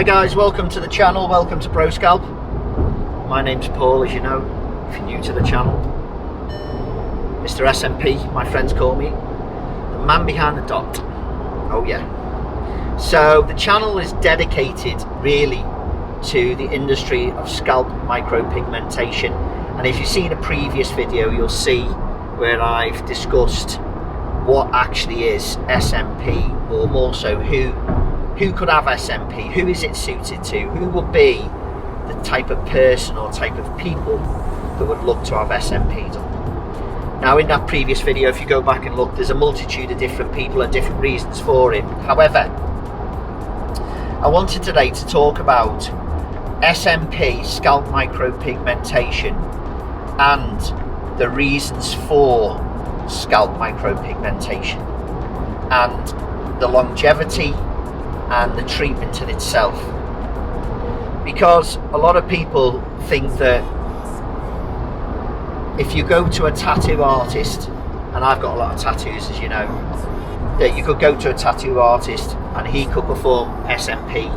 Hi guys, welcome to the channel, welcome to Pro Skalp. My name's Paul, as you know, if you're new to the channel. Mr. SMP, my friends call me. The man behind the dot. Oh yeah. So the channel is dedicated really to the industry of scalp micropigmentation. And if you've seen a previous video, you'll see where I've discussed what actually is SMP, or more so who could have SMP, who is it suited to, who would be the type of person or type of people that would look to have SMP done. Now in that previous video, if you go back and look, there's a multitude of different people and different reasons for it. However, I wanted today to talk about SMP, scalp micropigmentation, and the reasons for scalp micropigmentation and the longevity and the treatment in itself. Because a lot of people think that if you go to a tattoo artist, and I've got a lot of tattoos as you know, that you could go to a tattoo artist and he could perform SMP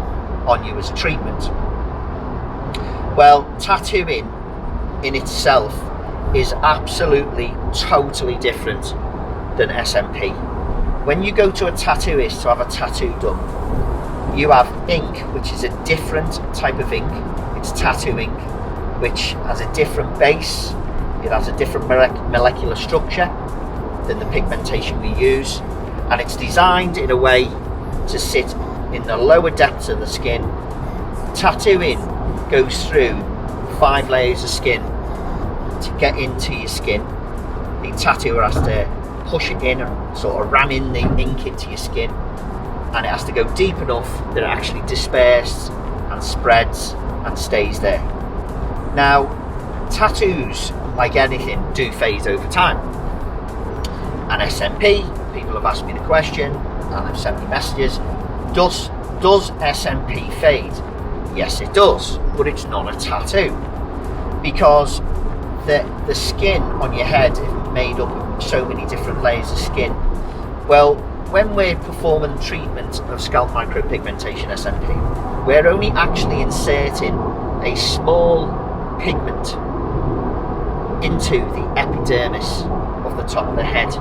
on you as a treatment. Well, tattooing in itself is absolutely totally different than SMP. When you go to a tattooist to have a tattoo done, you have ink, which is a different type of ink. It's tattoo ink, which has a different base. It has a different molecular structure than the pigmentation we use, and it's designed in a way to sit in the lower depths of the skin. Tattooing goes through 5 layers of skin to get into your skin. The tattooer has to push it in and sort of ram in the ink into your skin, and it has to go deep enough that it actually disperses and spreads and stays there. Now, tattoos, like anything, do fade over time. And SMP, people have asked me the question and have sent me messages, does SMP fade? Yes it does, but it's not a tattoo, because the skin on your head is made up of so many different layers of skin. Well, when we're performing treatment of scalp micropigmentation SMP, we're only actually inserting a small pigment into the epidermis of the top of the head.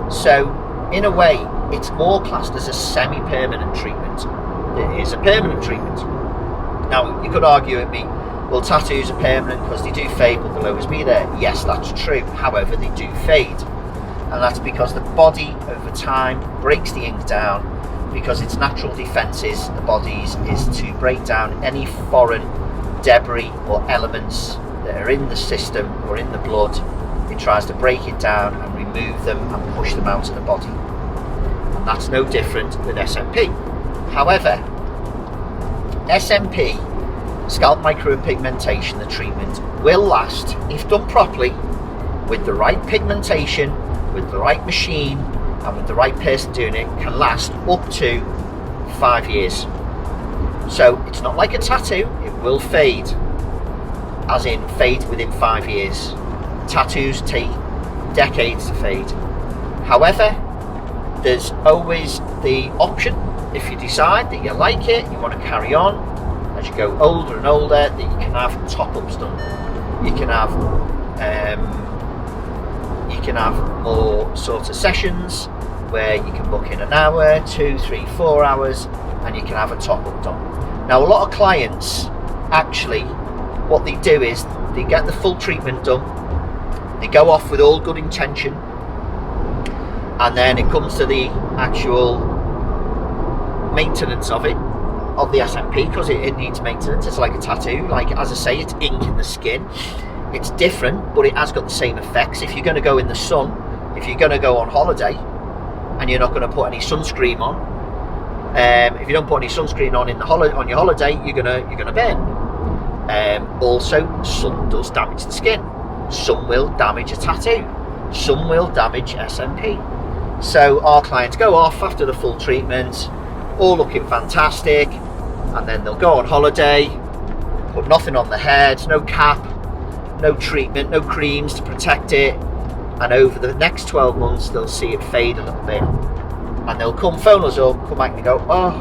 So in a way, it's more classed as a semi-permanent treatment than it is a permanent treatment. Now you could argue with me, well, tattoos are permanent because they do fade, but they'll always be there. Yes, that's true. However, they do fade. And that's because the body over time breaks the ink down, because its natural defences, the body's, is to break down any foreign debris or elements that are in the system or in the blood. It tries to break it down and remove them and push them out of the body. And that's no different with SMP. However, SMP, scalp micropigmentation, the treatment, will last, if done properly, with the right pigmentation, with the right machine, and with the right person doing it, can last up to 5 years. So it's not like a tattoo, it will fade, as in fade within 5 years. Tattoos take decades to fade. However, there's always the option, if you decide that you like it, you want to carry on, as you go older and older, that you can have top-ups done. You can have more sort of sessions where you can book in an hour, 2, 3, 4 hours, and you can have a top-up done. Now a lot of clients, actually, what they do is they get the full treatment done, they go off with all good intention, and then it comes to the actual maintenance of it, of the SMP, because it needs maintenance. It's like a tattoo, like as I say, it's ink in the skin. It's different, but it has got the same effects. If you're going to go in the sun, if you're going to go on holiday and you're not going to put any sunscreen on, if you don't put any sunscreen on on your holiday, you're gonna burn. Also, sun does damage the skin. Some will damage a tattoo. Some will damage SMP. So our clients go off after the full treatment, all looking fantastic, and then they'll go on holiday, put nothing on the head, no cap, no treatment, no creams to protect it, and over the next 12 months they'll see it fade a little bit, and they'll phone us up, come back and go, oh,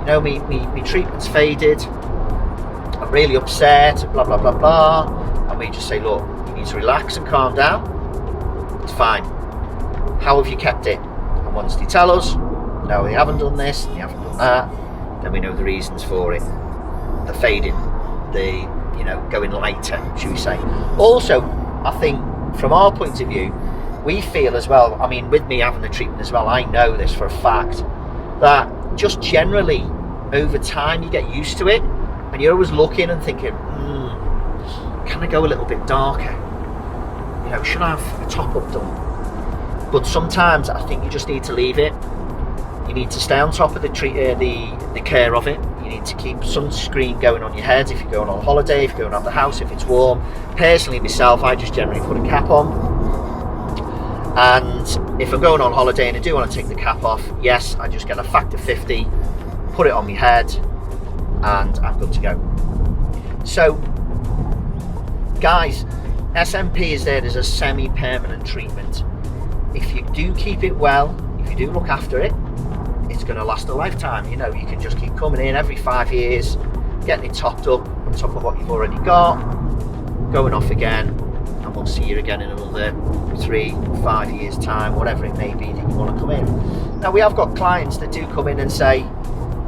you know, me treatment's faded, I'm really upset, blah blah blah blah, and we just say, look, you need to relax and calm down, it's fine. How have you kept it? And once they tell us, no, they haven't done this, they haven't done that, then we know the reasons for it. The fading, the, you know, going lighter, should we say. Also, I think from our point of view, we feel as well, I mean, with me having the treatment as well, I know this for a fact, that just generally over time you get used to it, and you're always looking and thinking, can I go a little bit darker? You know, should I have a top up done? But sometimes I think you just need to leave it. You need to stay on top of the care of it. You need to keep sunscreen going on your head if you're going on holiday, if you're going out the house, if it's warm. Personally, myself, I just generally put a cap on. And if I'm going on holiday and I do want to take the cap off, yes, I just get a factor 50, put it on my head, and I'm good to go. So, guys, SMP is there as a semi-permanent treatment. If you do keep it well, if you do look after it, it's going to last a lifetime. You know, you can just keep coming in every 5 years, getting it topped up on top of what you've already got, going off again, and we'll see you again in another 3-5 years time, whatever it may be that you want to come in. Now, we have got clients that do come in and say,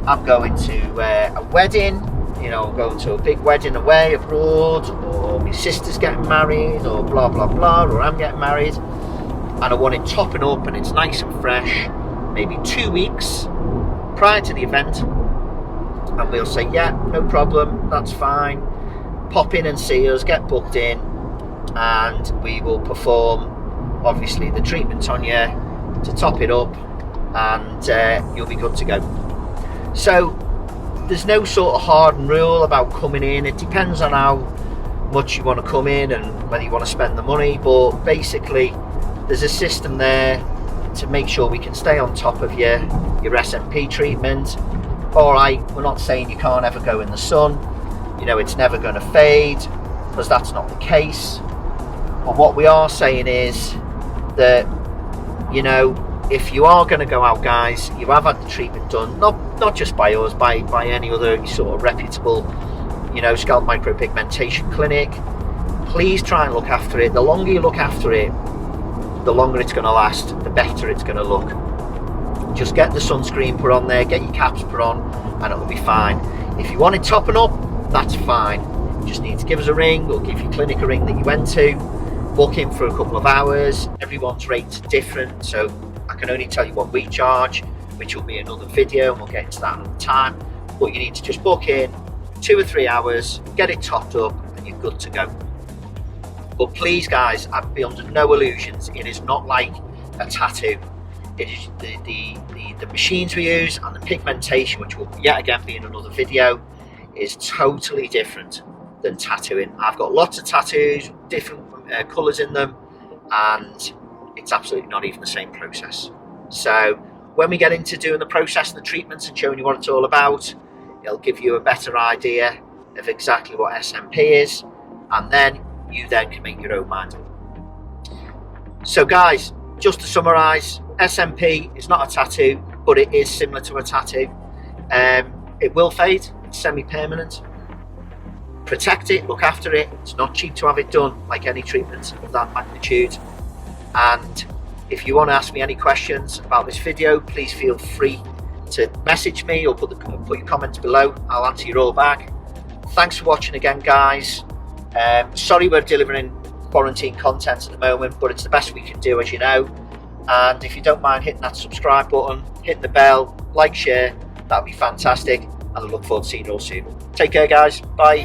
I'm going to a wedding, you know, I'm going to a big wedding away abroad, or my sister's getting married, or blah blah blah, or I'm getting married, and I want it topping up and it's nice and fresh, maybe 2 weeks prior to the event, and we'll say, yeah, no problem, that's fine, pop in and see us, get booked in, and we will perform obviously the treatment on you to top it up, and you'll be good to go. So there's no sort of hard rule about coming in. It depends on how much you want to come in and whether you want to spend the money, but basically there's a system there to make sure we can stay on top of your SMP treatment. Alright, we're not saying you can't ever go in the sun, you know, it's never going to fade, because that's not the case. But what we are saying is that, you know, if you are going to go out, guys, you have had the treatment done, not just by us, by any other sort of reputable, you know, scalp micropigmentation clinic, please try and look after it. The longer you look after it, the longer it's going to last, the better it's going to look. Just get the sunscreen put on there, get your caps put on, and it'll be fine. If you want it topping up, that's fine. You just need to give us a ring, or give your clinic a ring that you went to, book in for a couple of hours. Everyone's rates are different, so I can only tell you what we charge, which will be another video, and we'll get into that another time. But you need to just book in 2 or 3 hours, get it topped up, and you're good to go. But please, guys, I'd be under no illusions. It is not like a tattoo. It is the machines we use and the pigmentation, which will yet again be in another video, is totally different than tattooing. I've got lots of tattoos, different colours in them, and it's absolutely not even the same process. So when we get into doing the process and the treatments and showing you what it's all about, it'll give you a better idea of exactly what SMP is, and then you then can make your own mind up. So guys, just to summarise, SMP is not a tattoo, but it is similar to a tattoo. It will fade, it's semi-permanent. Protect it, look after it. It's not cheap to have it done, like any treatment of that magnitude. And if you want to ask me any questions about this video, please feel free to message me or put your comments below. I'll answer you all back. Thanks for watching again, guys. Sorry we're delivering quarantine content at the moment, but it's the best we can do, as you know. And if you don't mind hitting that subscribe button, hit the bell, like, share, that'd be fantastic. And I look forward to seeing you all soon. Take care, guys. Bye.